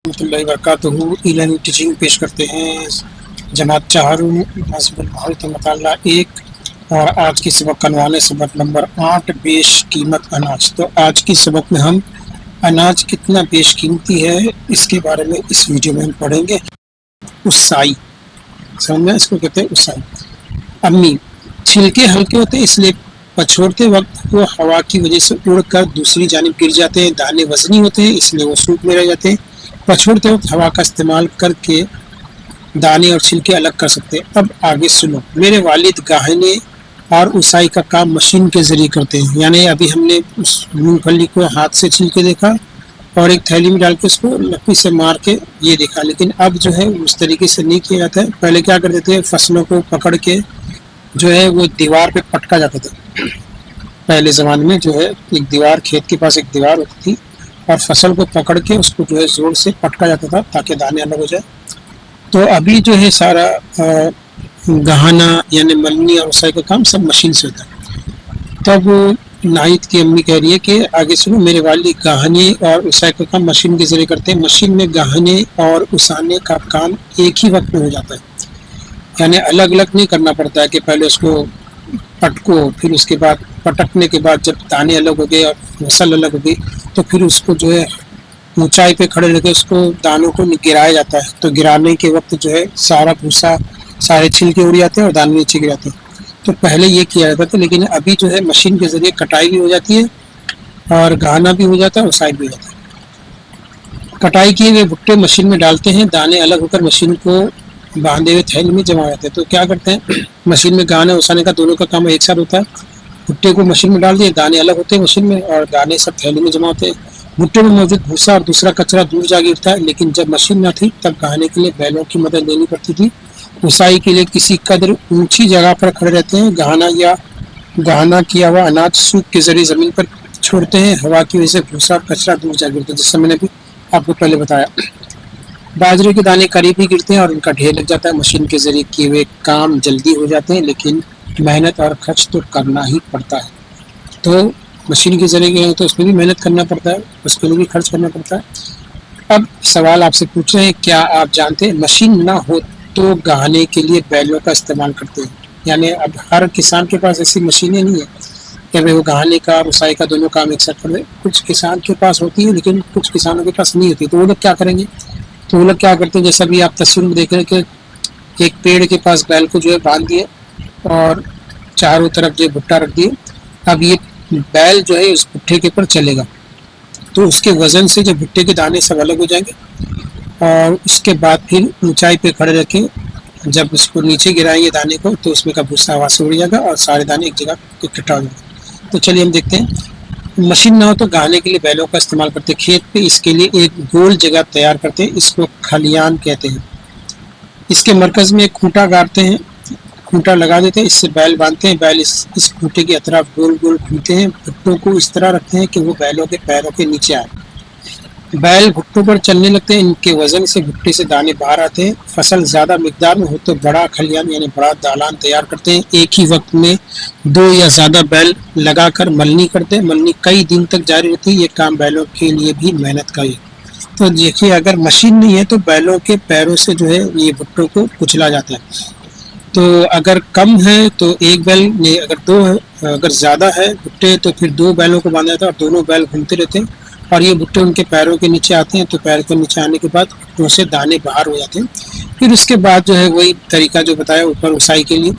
ورحمۃ اللہ وبرکاتہ e learning teaching پیش کرتے ہیں جناب چہاروں مذہب المحرت مطالعہ 1 اور آج کی سبق کا عنوان ہے سبق نمبر 8 بیش قیمت اناج۔ تو آج کی سبق میں ہم اناج کتنا بیش قیمتی ہے اس کے بارے میں اس ویڈیو میں ہم پڑھیں گے۔ اسائی سمجھنا، اس کو کہتے ہیں اسائی۔ امی چھلکے ہلکے ہوتے ہیں اس لیے پچھوڑتے وقت وہ ہوا کی وجہ سے اڑ کر دوسری جانب گر جاتے ہیں۔ دانے وزنی ہوتے ہیں اس لیے وہ سوکھ میں رہ جاتے ہیں۔ پچھوڑتے وقت ہوا کا استعمال کر کے دانے اور چھلکے الگ کر سکتے ہیں۔ اب آگے سنو، میرے والد گاہنے اور اسائی کا کام مشین کے ذریعے کرتے ہیں۔ یعنی ابھی ہم نے اس مونگ پھلی کو ہاتھ سے چھل کے دیکھا اور ایک تھیلی میں ڈال کے اس کو لکڑی سے مار کے یہ دیکھا، لیکن اب جو ہے اس طریقے سے نہیں کیا جاتا ہے۔ پہلے کیا کرتے تھے، فصلوں کو پکڑ کے جو ہے وہ دیوار پہ پٹکا جاتا تھا۔ پہلے زمانے میں جو ہے ایک دیوار، کھیت کے پاس ایک دیوار ہوتی تھی اور فصل کو پکڑ کے اس کو جو ہے زور سے پٹکا جاتا تھا تاکہ دانے الگ ہو جائے۔ تو ابھی جو ہے سارا گہانا یعنی ملنی اور اسائی کا کام سب مشین سے ہوتا ہے۔ تب ناہید کی امی کہہ رہی ہے کہ آگے سنو، میرے والد گاہنے اور اسائی کا کام مشین کے ذریعے کرتے ہیں۔ مشین میں گاہنے اور اسانے کا کام ایک ہی وقت میں ہو جاتا ہے، یعنی الگ الگ نہیں کرنا پڑتا ہے کہ پہلے اس کو پٹکو، پھر اس کے بعد پٹکنے کے بعد جب دانے الگ ہو گئے اور فصل الگ ہو گئی تو پھر اس کو جو ہے اونچائی پہ کھڑے رہ کے اس کو دانوں کو گرایا جاتا ہے۔ تو گرانے کے وقت جو ہے سارا بھوسا، سارے چھلکے اڑ جاتے ہیں اور دانے نیچے گر جاتے ہیں۔ تو پہلے یہ کیا جاتا تھا، لیکن ابھی جو ہے مشین کے ذریعے کٹائی بھی ہو جاتی ہے اور گہانا بھی ہو جاتا ہے اور اسائی بھی ہو جاتا ہے۔ کٹائی کیے ہوئے بھٹے مشین میں ڈالتے ہیں، دانے الگ ہو کر مشین کو باندھے ہوئے تھیلی میں جمع ہوتے ہیں۔ تو کیا کرتے ہیں، مشین میں گہانے اسانے کا دونوں کا کام ایک ساتھ ہوتا ہے۔ بھٹے کو مشین میں ڈال دیے، دانے الگ ہوتے ہیں مشین میں اور دانے سب تھیلی میں جمع ہوتے ہیں۔ بھٹے میں موجود بھوسا اور دوسرا کچرا دور جا گرتا ہے، لیکن جب مشین نہ تھی تب گہانے کے لیے بیلوں کی مدد لینی پڑتی تھی۔ اسائی کے لیے کسی قدر اونچی جگہ پر کھڑے رہتے ہیں۔ گہانا کیا ہوا اناج سوکھ کے ذریعے زمین پر چھوڑتے ہیں، ہوا کی وجہ سے بھوسا اور کچرا دور جا گرتا ہے، جس سے میں نے بھی آپ کو پہلے بتایا۔ باجرے کے دانے قریب ہی گرتے ہیں اور ان کا ڈھیر لگ جاتا ہے۔ مشین کے ذریعے کیے ہوئے کام جلدی ہو جاتے ہیں، لیکن محنت اور خرچ تو کرنا ہی پڑتا ہے۔ تو مشین کے ذریعے تو اس میں بھی محنت کرنا پڑتا ہے، اس کے لیے بھی خرچ کرنا پڑتا ہے۔ اب سوال آپ سے پوچھ رہے ہیں، کیا آپ جانتے ہیں مشین نہ ہو تو گہانے کے لیے بیلوں کا استعمال کرتے ہیں؟ یعنی اب ہر کسان کے پاس ایسی مشینیں نہیں ہیں کہ وہ گہانے کا اور اسائی کا دونوں کام ایک ساتھ کر دے۔ کچھ کسان کے پاس ہوتی ہے لیکن کچھ کسانوں کے پاس نہیں ہوتی، تو وہ لوگ کیا کریں گے؟ تو وہ لوگ کیا کرتے ہیں، جیسا بھی آپ تصویر میں دیکھ رہے ہیں کہ ایک پیڑ کے پاس بیل کو جو ہے باندھ دیے اور چاروں طرف جو بھٹا رکھ دیے۔ اب یہ بیل جو ہے اس بھٹے کے پر چلے گا تو اس کے وزن سے جو بھٹے کے دانے سب الگ ہو جائیں گے، اور اس کے بعد پھر اونچائی پہ کھڑے رکھیں، جب اس کو نیچے گرائیں گے دانے کو تو اس میں کا بھوسا ہوا سے اڑ جائے گا اور سارے دانے ایک جگہ اکٹھا ہو جائیں گے۔ تو چلیے ہم دیکھتے ہیں، مشین نہ ہو تو گہانے کے لیے بیلوں کا استعمال کرتے ہیں۔ کھیت پہ اس کے لیے ایک گول جگہ تیار کرتے ہیں، اس کو کھلیان کہتے ہیں۔ اس کے مرکز میں ایک کھوٹا گاڑتے ہیں، کھوٹا لگا دیتے ہیں، اس سے بیل باندھتے ہیں۔ بیل اس کھوٹے کے اطراف گول گول گھومتے ہیں، بھٹوں کو اس طرح رکھتے ہیں کہ وہ بیلوں کے پیروں کے نیچے آئے۔ بیل بھٹوں پر چلنے لگتے ہیں، ان کے وزن سے بھٹے سے دانے باہر آتے ہیں۔ فصل زیادہ مقدار میں ہو تو بڑا کھلیان یعنی بڑا دالان تیار کرتے ہیں۔ ایک ہی وقت میں 2 یا زیادہ بیل لگا کر ملنی کرتے ہیں۔ ملنی کئی دن تک جاری رہتی ہے، یہ کام بیلوں کے لیے بھی محنت کا ہے۔ تو دیکھیے، اگر مشین نہیں ہے تو بیلوں کے پیروں سے جو ہے یہ بھٹوں کو کچلا جاتا ہے۔ تو اگر کم ہے تو ایک بیل نہیں، اگر 2 ہے، اگر زیادہ ہے بھٹے تو پھر 2 بیلوں کو باندھا جاتا ہے اور دونوں بیل گھومتے رہتے ہیں اور یہ بھٹے ان کے پیروں کے نیچے آتے ہیں۔ تو پیر کے نیچے آنے کے بعد بھٹوں سے دانے باہر ہو جاتے ہیں۔ پھر اس کے بعد جو ہے وہی طریقہ جو بتایا اوپر اسائی کے لیے،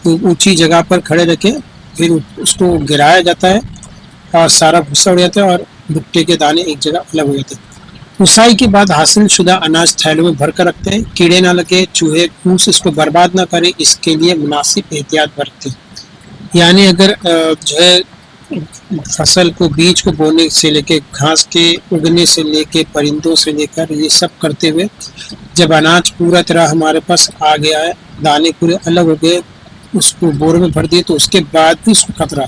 اونچی جگہ پر کھڑے رکھے، پھر اس کو گرایا جاتا ہے اور سارا بھوسا اڑ جاتا ہے اور بھٹے کے دانے ایک جگہ الگ ہو جاتے ہیں۔ اسائی کے بعد حاصل شدہ اناج تھیلوں میں بھر کر رکھتے ہیں، کیڑے نہ لگے، چوہے پھوس اس کو برباد نہ کرے، اس کے لیے مناسب احتیاط برتتے ہیں۔ یعنی اگر جو ہے فصل کو، بیج کو بونے سے لے کے گھاس کے اگنے سے لے کے پرندوں سے لے کر یہ سب کرتے ہوئے جب اناج پورا طرح ہمارے پاس آ گیا ہے، دانے پورے الگ ہو گئے، اس کو بورے میں بھر دیے، تو اس کے بعد بھی اس کو خطرہ،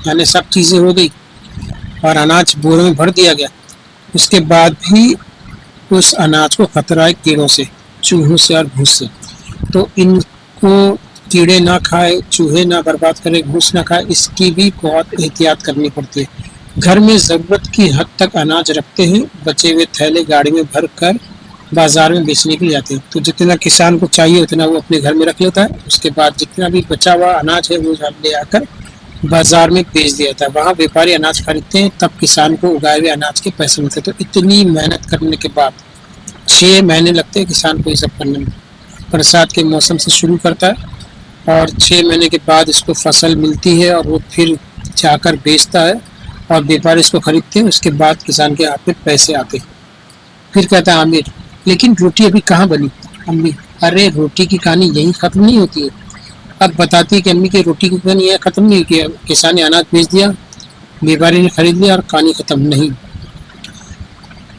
یعنی سب چیزیں ہو گئی اور اناج بورے میں بھر دیا گیا، اس کے بعد بھی اس اناج کو خطرہ ہے کیڑوں سے، چوہوں سے اور گھوس سے۔ تو ان کو کیڑے نہ کھائے، چوہے نہ برباد کرے، گھوس نہ کھائے، اس کی بھی بہت احتیاط کرنی پڑتی ہے۔ گھر میں ضرورت کی حد تک اناج رکھتے ہیں، بچے ہوئے تھیلے گاڑی میں بھر کر بازار میں بیچنے کے لیے جاتے ہیں۔ تو جتنا کسان کو چاہیے اتنا وہ اپنے گھر میں رکھ لیتا ہے، اس کے بعد جتنا بھی بچا ہوا اناج ہے وہ لے آ کر بازار میں بیچ دیا جاتا ہے، وہاں بیپاری اناج خریدتے ہیں، تب کسان کو اگائے ہوئے اناج کے پیسے ملتے ہیں۔ تو اتنی محنت کرنے کے بعد 6 مہینے لگتے ہیں کسان کو یہ سب کرنے میں۔ برسات کے موسم سے شروع کرتا ہے اور 6 مہینے کے بعد اس کو فصل ملتی ہے اور وہ پھر جا کر بیچتا ہے اور بیپاری اس کو خریدتے ہیں، اس کے بعد کسان کے ہاتھ میں پیسے آتے ہیں۔ پھر کہتا ہے عامر لیکن روٹی ابھی کہاں بنی؟ امی ارے روٹی کی کہانی یہیں ختم نہیں ہوتی ہے۔ اب بتاتی ہے کہ امی کی روٹی کی کہانی یہ ختم نہیں کیا، کسان نے اناج بیچ دیا، بیپاری نے خرید لیا اور کہانی ختم نہیں۔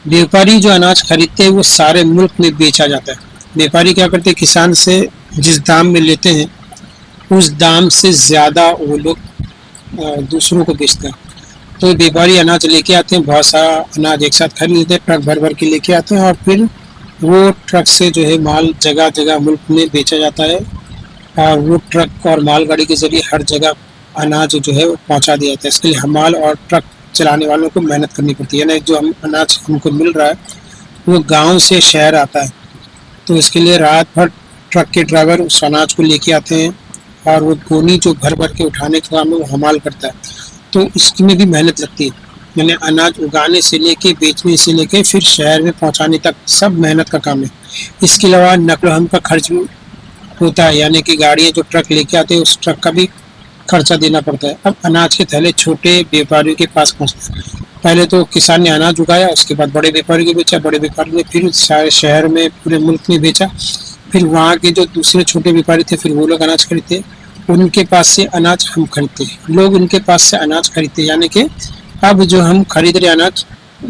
بیپاری جو اناج خریدتے ہیں وہ سارے ملک میں بیچا جاتا ہے۔ بیپاری کیا کرتے ہیں، کسان سے جس دام میں لیتے ہیں اس دام سے زیادہ وہ لوگ دوسروں کو بیچتے ہیں۔ تو بیپاری اناج لے کے آتے ہیں، بہت سارا اناج ایک ساتھ خرید لیتے ہیں، ٹرک بھر بھر کے لے کے آتے ہیں اور پھر وہ ٹرک سے جو ہے مال جگہ جگہ ملک میں بیچا جاتا ہے اور وہ ٹرک اور مال گاڑی کے ذریعے ہر جگہ اناج جو ہے وہ پہنچا دیا جاتا ہے۔ اس کے لیے حمال اور ٹرک چلانے والوں کو محنت کرنی پڑتی ہے، یعنی جو اناج ہم کو مل رہا ہے وہ گاؤں سے شہر آتا ہے، تو اس کے لیے رات بھر ٹرک کے ڈرائیور اس اناج کو لے کے آتے ہیں اور وہ گونی جو بھر بھر کے اٹھانے کا کام ہے وہ حمال کرتا ہے، تو اس میں بھی محنت لگتی ہے۔ یعنی اناج اگانے سے لے کے بیچنے سے لے کے پھر شہر میں پہنچانے تک سب محنت کا کام ہے۔ اس کے علاوہ نقل و حمل کا خرچ بھی ہوتا ہے، یعنی کہ گاڑیاں جو ٹرک لے کے آتے ہیں اس ٹرک کا بھی خرچہ دینا پڑتا ہے۔ اب اناج کے تھیلے چھوٹے بیپاریوں کے پاس پہنچتے ہیں، پہلے تو کسان نے اناج اگایا، اس کے بعد بڑے بیپاری کو بیچا، بڑے بیپاری نے پھر سارے شہر میں پورے ملک میں بیچا، پھر وہاں کے جو دوسرے چھوٹے بیپاری تھے پھر وہ لوگ اناج خریدتے، ان کے پاس سے اناج ہم خریدتے ہیں، لوگ ان کے پاس سے اناج خریدتے، یعنی کہ اب جو ہم خرید رہے اناج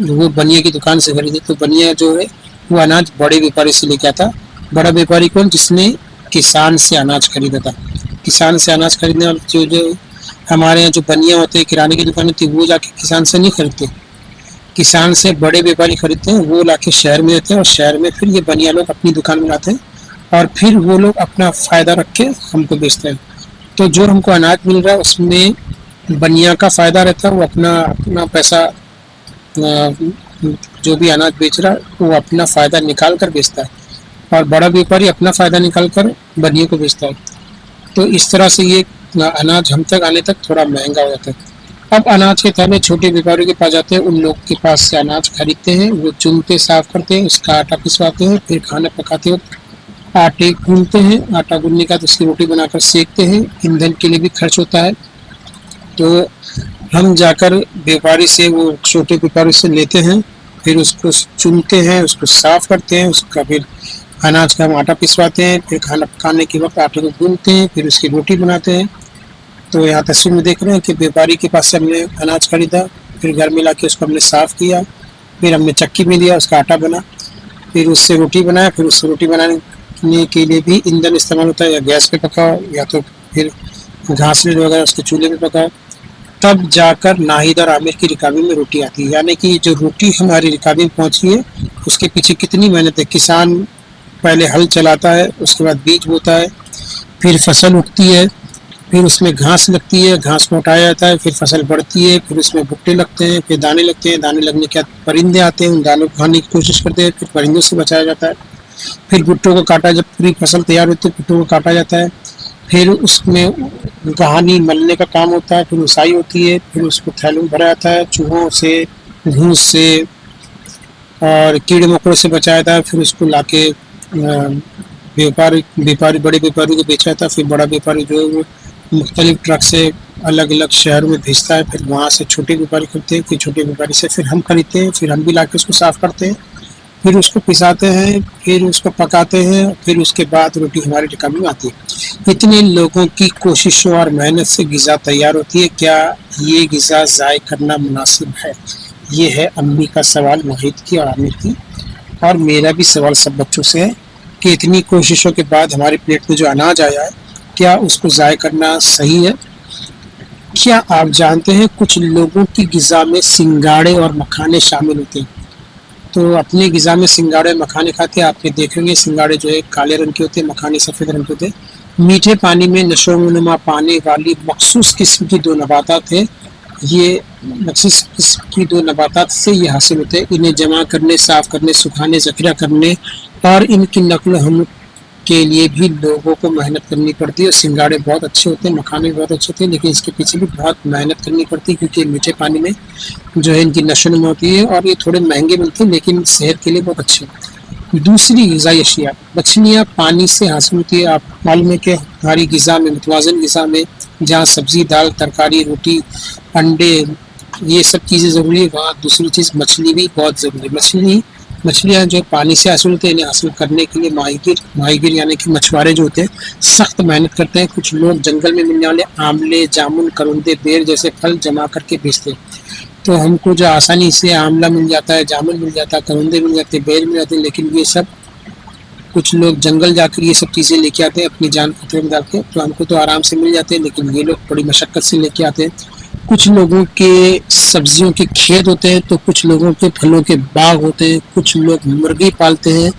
وہ بنیا کی دکان سے خریدے، تو بنیا جو ہے وہ اناج بڑے بیپاری سے لے کے آتا۔ بڑا بیپاری کون؟ جس نے کسان سے اناج خریدا تھا۔ کسان سے اناج خریدنے والے جو ہمارے یہاں جو بنیا ہوتے ہیں کرانے کی دکان ہوتی ہے وہ جا کے کسان سے نہیں خریدتے، کسان سے بڑے بیپاری خریدتے ہیں، وہ لا کے شہر میں ہوتے ہیں اور شہر میں پھر یہ بنیا لوگ اپنی دکان میں لاتے ہیں اور پھر وہ لوگ اپنا فائدہ رکھ کے ہم کو بیچتے ہیں۔ تو جو ہم کو اناج مل رہا ہے اس میں بنیا کا فائدہ رہتا ہے، وہ اپنا پیسہ جو بھی اناج بیچ رہا ہے وہ اپنا فائدہ نکال کر بیچتا ہے اور بڑا بیپاری اپنا فائدہ نکال کر بنیا کو بیچتا ہے۔ تو اس طرح سے یہ اناج ہم تک آنے تک تھوڑا مہنگا ہو جاتا ہے۔ اب اناج کے تھیلے چھوٹے بیپاریوں کے پاس جاتے ہیں، ان لوگ کے پاس سے اناج خریدتے ہیں، وہ چنتے صاف کرتے ہیں، اس کا آٹا پسواتے ہیں، پھر کھانا پکاتے وقت آٹے گونتے ہیں، آٹا گوننے کا تو اس کی روٹی بنا کر سیکتے ہیں، ایندھن کے لیے بھی خرچ ہوتا ہے۔ تو ہم جا کر بیپاری سے وہ چھوٹے بیپاری سے لیتے ہیں، پھر اس کو چنتے ہیں، اس کو صاف کرتے ہیں، اس کا پھر اناج کا ہم آٹا پسواتے ہیں، پھر کھانا پکانے کے وقت آٹے کو گونتے ہیں، پھر اس کی روٹی بناتے ہیں۔ تو یہاں تصویر میں دیکھ رہے ہیں کہ بیپاری کے پاس سے ہم نے اناج خریدا، پھر گھر میں لا کے اس کو ہم نے صاف کیا، پھر ہم نے چکی میں دیا، اس کا آٹا بنا، پھر اس سے روٹی بنایا، پھر اس سے روٹی بنانے کے لیے بھی ایندھن استعمال ہوتا ہے، یا گیس پہ پکاؤ یا تو پھر گھاسلے وغیرہ اس کے چولہے پہ پکاؤ، تب جا کر ناہید اور عامر کی رکابی میں روٹی آتی ہے۔ یعنی کہ جو روٹی ہماری رکابی میں پہنچی ہے اس کے پیچھے کتنی محنت ہے۔ کسان پہلے ہل چلاتا ہے، اس کے بعد بیج بوتا ہے، پھر فصل اگتی ہے، پھر اس میں گھاس لگتی ہے، گھاس کو ہٹایا جاتا ہے، پھر فصل بڑھتی ہے، پھر اس میں بھٹے لگتے ہیں، پھر دانے لگتے ہیں، دانے لگنے کے بعد پرندے آتے ہیں، ان دانوں کو کھانے کی کوشش کرتے ہیں، پھر پرندوں سے بچایا جاتا ہے، پھر بھٹوں کو کاٹا، جب پوری فصل تیار ہوتی ہے بھٹوں کو کاٹا جاتا ہے، پھر اس میں گہانی ملنے کا کام ہوتا ہے، پھر اسائی ہوتی ہے، پھر اس کو تھیلوں میں بھرا جاتا ہے، چوہوں سے، گھوس سے اور کیڑے مکوڑے سے بچایا جاتا ہے، پھر اس کو لا کے بیپاری بڑے بیپاری کو بیچا جاتا ہے، پھر بڑا بیپاری جو ہے وہ مختلف ٹرک سے الگ الگ شہروں میں بھیجتا ہے، پھر وہاں سے چھوٹے بیپاری خریدتے ہیں، پھر چھوٹے بیپاری سے پھر ہم خریدتے ہیں، پھر ہم بھی لا کے اس کو صاف کرتے ہیں، پھر اس کو پساتے ہیں، پھر اس کو پکاتے ہیں، پھر اس کے بعد روٹی ہماری رکابی میں آتی ہے۔ اتنے لوگوں کی کوششوں اور محنت سے غذا تیار ہوتی ہے، کیا یہ غذا ضائع کرنا مناسب ہے؟ یہ ہے امی کا سوال وحید کی اور عامر کی، اور میرا بھی سوال سب بچوں سے ہے کہ اتنی کوششوں کے بعد ہماری پلیٹ میں جو اناج آیا ہے کیا اس کو ضائع کرنا صحیح ہے؟ کیا آپ جانتے ہیں کچھ لوگوں کی غذا میں سنگاڑے اور مکھانے شامل ہوتے ہیں؟ تو اپنے غذا میں سنگاڑے اور مکھانے کھاتے ہیں، آپ نے دیکھیں گے سنگاڑے جو ہے کالے رنگ کے ہوتے ہیں، مکھانے سفید رنگ کے ہوتے ہیں۔ میٹھے پانی میں نشو و نما پانے والی مخصوص قسم کی 2 نباتات ہیں، یہ نکسس کی دو نباتات سے یہ حاصل ہوتے ہیں. انہیں جمع کرنے، صاف کرنے، سکھانے، ذخیرہ کرنے اور ان کی نقل و حمل کے لیے بھی لوگوں کو محنت کرنی پڑتی ہے. سنگاڑے بہت اچھے ہوتے ہیں، مکھانے بہت اچھے ہوتے ہیں، لیکن اس کے پیچھے بھی بہت محنت کرنی پڑتی ہے کیونکہ میٹھے پانی میں جو ہے ان کی نشو نما ہوتی ہے اور یہ تھوڑے مہنگے ملتے ہیں لیکن صحت کے لیے بہت اچھے ہیں. دوسری غذائی اشیاء، مچھلیاں پانی سے حاصل ہوتی ہے. آپ معلوم ہے کہ ہماری غذا میں، متوازن غذا میں جہاں سبزی، دال، ترکاری، روٹی، انڈے یہ سب چیزیں ضروری ہے، وہاں دوسری چیز مچھلی بھی بہت ضروری ہے. مچھلیاں جو پانی سے حاصل ہوتے ہیں، انہیں حاصل کرنے کے لیے ماہی گیر یعنی کہ مچھوارے جو ہوتے ہیں سخت محنت کرتے ہیں. کچھ لوگ جنگل میں ملنے والے آملے، جامن، کرندے، بیر جیسے پھل جمع کر کے بیچتے ہیں. تو ہم کو جو آسانی سے آملہ مل جاتا ہے، جامن مل جاتا ہے، کرندے مل جاتے ہیں، بیر مل جاتے ہیں، لیکن یہ سب کچھ لوگ جنگل جا کر یہ سب چیزیں لے کے آتے ہیں اپنی جان خطرے میں ڈال کے. تو ہم کو تو آرام سے مل جاتے ہیں لیکن یہ لوگ بڑی مشقت سے لے کے آتے ہیں. کچھ لوگوں کے سبزیوں کے کھیت ہوتے ہیں تو کچھ لوگوں کے پھلوں کے باغ ہوتے ہیں. کچھ لوگ مرغی پالتے ہیں،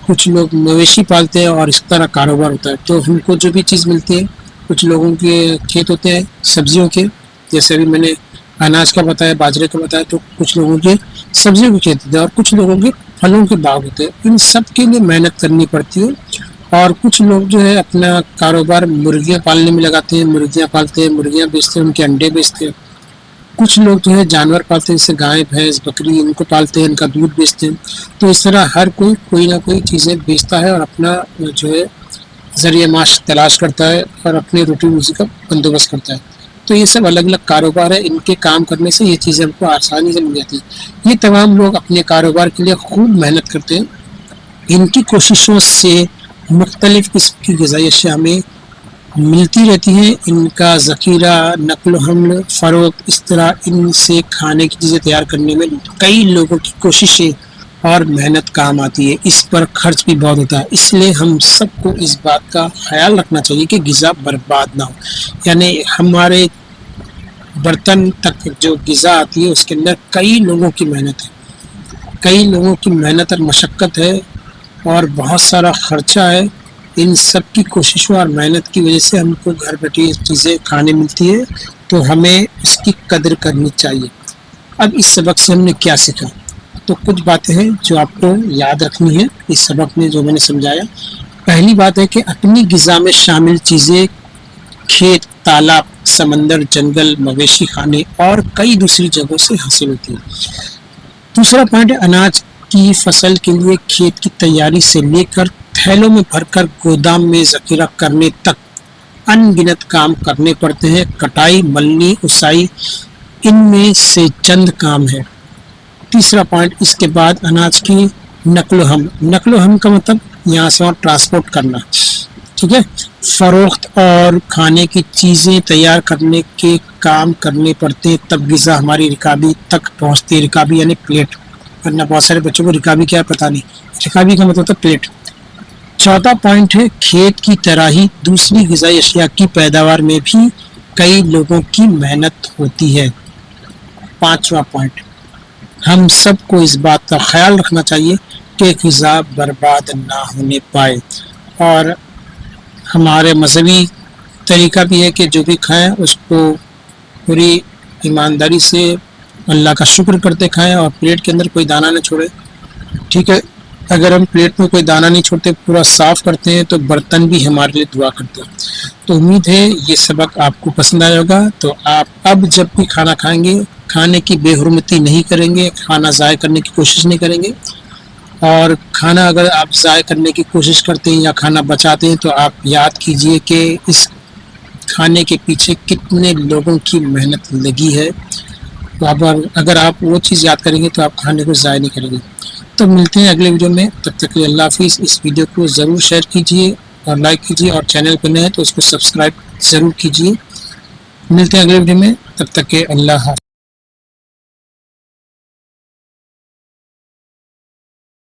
کچھ لوگ مویشی پالتے ہیں اور اس طرح کاروبار ہوتا ہے. تو ہم کو جو بھی چیز ملتی ہے، کچھ لوگوں کے کھیت ہوتے ہیں سبزیوں کے، جیسے ابھی میں نے اناج کا بتایا، باجرے کا بتایا، تو کچھ لوگوں کے سبزیوں کے کھیت ہوتے ہیں اور کچھ لوگوں کے پھلوں کے باغ ہوتے ہیں. ان سب کے لیے محنت کرنی پڑتی ہے. اور کچھ لوگ جو ہے اپنا کاروبار مرغیاں پالنے میں لگاتے ہیں، مرغیاں پالتے ہیں، مرغیاں بیچتے ہیں، ان کے انڈے بیچتے ہیں. کچھ لوگ جو ہے جانور پالتے ہیں، جیسے گائے، بھینس، بکری، ان کو پالتے ہیں، ان کا دودھ بیچتے ہیں. تو اس طرح ہر کوئی نہ کوئی چیزیں بیچتا ہے اور اپنا جو ہے ذریعہ معاش تلاش کرتا ہے اور اپنے روٹی روزی کا بندوبست کرتا ہے. تو یہ سب الگ الگ کاروبار ہے، ان کے کام کرنے سے یہ چیزیں ہم کو آسانی سے مل جاتی ہیں. یہ تمام لوگ اپنے کاروبار کے لیے خوب محنت کرتے ہیں. ان کی کوششوں سے مختلف قسم کی غذائی اشیاء ہمیں ملتی رہتی ہیں. ان کا ذخیرہ، نقل و حمل، فروخت، اس طرح ان سے کھانے کی چیزیں تیار کرنے میں کئی لوگوں کی کوششیں اور محنت کام آتی ہے. اس پر خرچ بھی بہت ہوتا ہے. اس لیے ہم سب کو اس بات کا خیال رکھنا چاہیے کہ غذا برباد نہ ہو. یعنی ہمارے برتن تک جو غذا آتی ہے اس کے اندر کئی لوگوں کی محنت ہے، کئی لوگوں کی محنت اور مشقت ہے اور بہت سارا خرچہ ہے. ان سب کی کوششوں اور محنت کی وجہ سے ہم کو گھر بیٹھے چیزیں کھانے ملتی ہے، تو ہمیں اس کی قدر کرنی چاہیے. اب اس سبق سے ہم نے کیا سیکھا؟ تو کچھ باتیں ہیں جو آپ کو یاد رکھنی ہے اس سبق میں جو میں نے سمجھایا. پہلی بات ہے کہ اپنی غذا میں شامل چیزیں کھیت، تالاب، سمندر، جنگل، مویشی خانے اور کئی دوسری جگہوں سے حاصل ہوتی ہے. دوسرا پوائنٹ ہے اناج کی فصل کے لیے کھیت کی تیاری سے لے کر تھیلوں میں بھر کر گودام میں ذخیرہ کرنے تک ان گنت کام کرنے پڑتے ہیں. کٹائی، ملنی، اسائی ان میں سے چند کام ہے. تیسرا پوائنٹ، اس کے بعد اناج کی نقل و حمل. نقل و حمل کا مطلب یہاں سے وہاں ٹرانسپورٹ کرنا، ٹھیک ہے. فروخت اور کھانے کی چیزیں تیار کرنے کے کام کرنے پڑتے ہیں، تب غذا ہماری رکابی تک پہنچتی ہے. رکابی یعنی پلیٹ، ورنہ بہت سارے بچوں کو رکابی کیا ہے پتہ نہیں. رکابی کا مطلب ہے پلیٹ. چوتھا پوائنٹ ہے کھیت کی طرح ہی دوسری غذائی اشیاء کی پیداوار میں بھی کئی لوگوں کی محنت ہوتی ہے. پانچواں پوائنٹ، ہم سب کو اس بات کا خیال رکھنا چاہیے کہ غذا برباد نہ ہونے پائے. اور ہمارے مذہبی طریقہ بھی ہے کہ جو بھی کھائیں اس کو پوری ایمانداری سے اللہ کا شکر کرتے کھائیں اور پلیٹ کے اندر کوئی دانہ نہ چھوڑے، ٹھیک ہے. اگر ہم پلیٹ میں کوئی دانہ نہیں چھوڑتے، پورا صاف کرتے ہیں، تو برتن بھی ہمارے لیے دعا کرتے ہیں. تو امید ہے یہ سبق آپ کو پسند آیا ہوگا. تو آپ اب جب بھی کھانا کھائیں گے کھانے کی بے حرمتی نہیں کریں گے، کھانا ضائع کرنے کی کوشش نہیں کریں گے. اور کھانا اگر آپ ضائع کرنے کی کوشش کرتے ہیں یا کھانا بچاتے ہیں تو آپ یاد کیجئے کہ اس کھانے کے پیچھے کتنے لوگوں کی محنت لگی ہے. اگر آپ وہ چیز یاد کریں گے تو آپ کھانے کو ضائع نہیں کریں گے. تو ملتے ہیں اگلے ویڈیو میں، تب تک کے لیے اللہ حافظ. اس ویڈیو کو ضرور شیئر کیجیے اور لائک کیجیے، اور چینل پہ نئے ہیں تو اس کو سبسکرائب ضرور کیجیے. ملتے ہیں اگلے ویڈیو میں، تب تک کے اللہ حافظ.